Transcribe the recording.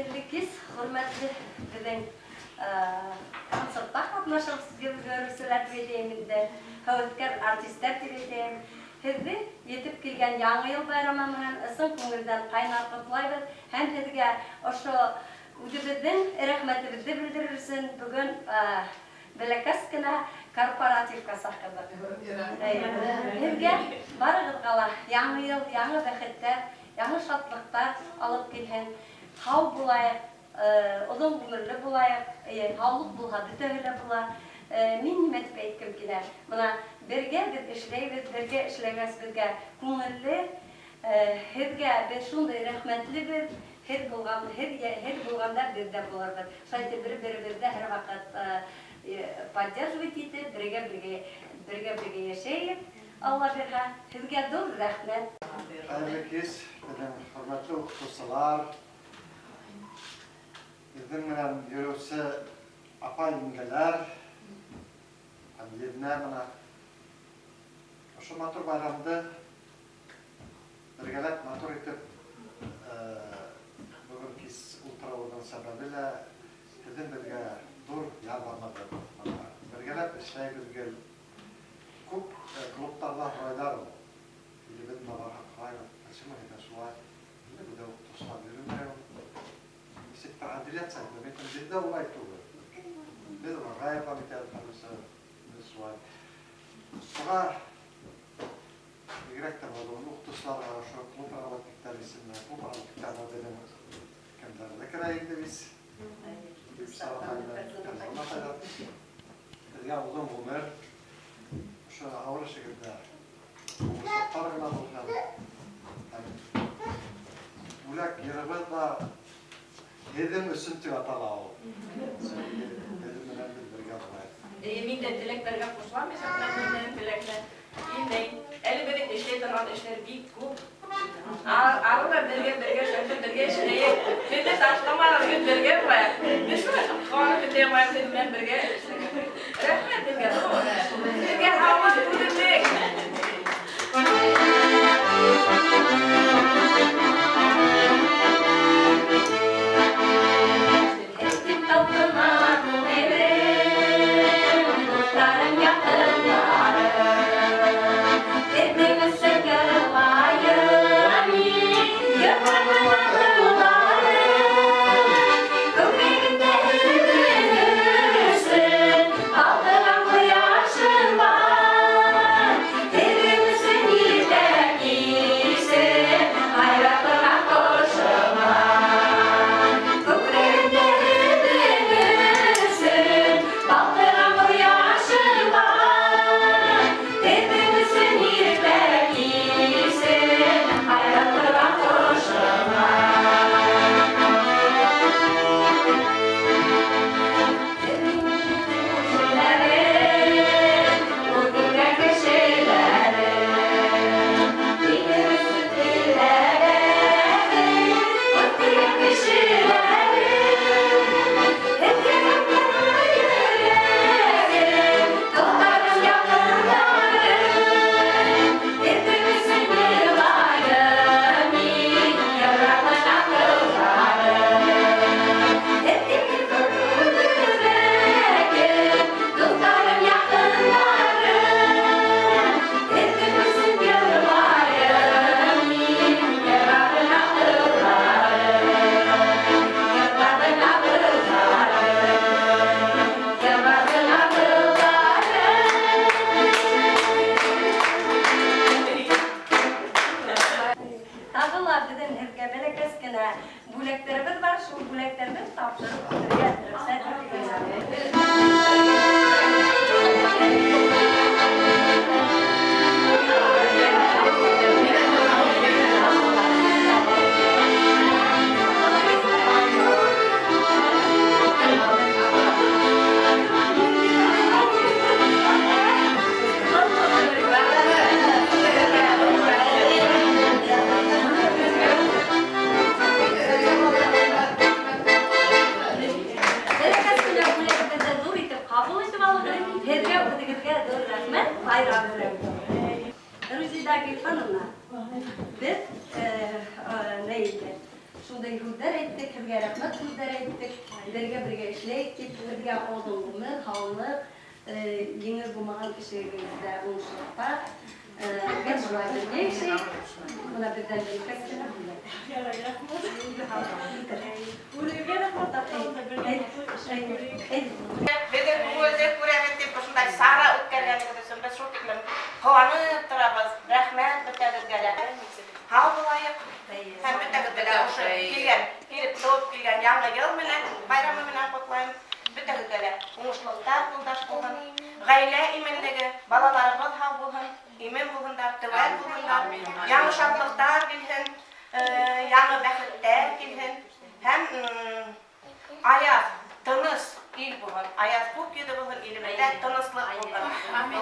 Хәерле хөрмәтле безнең концертта катнашып йөрүчеләр беләмендә, хәвефкәр артистлар диләм. Һезне yetip килгән яңа ел байрамы менән ысың күңелдән кайнар котлайбыз. Һәм һезгә ошо үзебезнең рәхмәтебезне белдерерсен бүген бәләкәс кенә корпоративка сахкыдык. Һезгә барыгызга яңа ел, яңа бәхеттәр, яңа шатлыктар алып килһен. Хау булайык, озын гомерле булайык, һаулык булһа бөтәһе була. Мин нимә дип әйткем килә? Менә бергә без эшләйбез, бергә эшләгәс безгә күңелле, һезгә без шундый рәхмәтлебез, һез булганда без дә булырбыз. Шайтып бер-беребезне һәр вакыт поддерживать итеп, бергә яшәйек. Алла бирһә, һезгә зур рәхмәт. Хәерле кич, хөрмәтле укытучылар, безнең менән йөрүче апа-еңгәләр, Єдне мене, що матур байрамды бергәләп матур итеп бүген кис ултыруның сәбәбе һезнең безгә зур ярдәмләр. Бергәләп эшләйбез. Күп клубтарда һайлар ул. Илебез маларга кайгы, почему это шулай? Бу да тушла бирүләр. Сектор отделяция, бәлки бездә улай түгел. Без район комитеты Sonra Игректен olduğunu uğutuşlarla şu klub aralıklıklar isimler, klub aralıklıklarla benim kendilerine kirayında biz. Bir sarafayla kazanma kadar. Ya uzun bunlar şu havlu şekilde uğutuşlarla olacağım. Bulak yarabı da yedim üstüntü atalı o. Yedim önemli bir yapmayı. Minden tileklerge koşulan mesela minden tilekler yine elbette işleten işler bir kup. Arada berge şöyle berge işleyip bir de taşlamalar bir berge var. Bir şu kanı bir tema ben berge işleyip. Rahmet berge o. Berge hava tutuyor. Бүләкләребез бар, шул бүләкләрне тапшырып kabul Ондай хүлдер әйттік, кімге рахмат хүлдер әйттік, бірге ішлейттік, бірге оңдылығымыз, хауылық, еңіз болмаған кішілігімізді оңшылықта. Мен бұна біргейші, бұна бірден біркәсіне бұлай. Bizim bu özde kuremetti başında sara ötkenlerinde biz şu tiklen havanı tarafız rahmet bitedizgele. Hal bulayık. Hem bitedizgele uşu kilgen, kilip doğup kilgen yanına gelmene, bayramı menen kutlayın. Bitedizgele uğuşluklar buldaş bulun. Gayle imenligi, balalarımız hal bulun, imen bulunlar, tıvel bulunlar. Yanı şartlıklar bilhin, yanı bəxtler bilhin. Hem ayaz, tınız il bulun. Ayaz bu gibi bulun ilimde tınızlık bulun. Amin.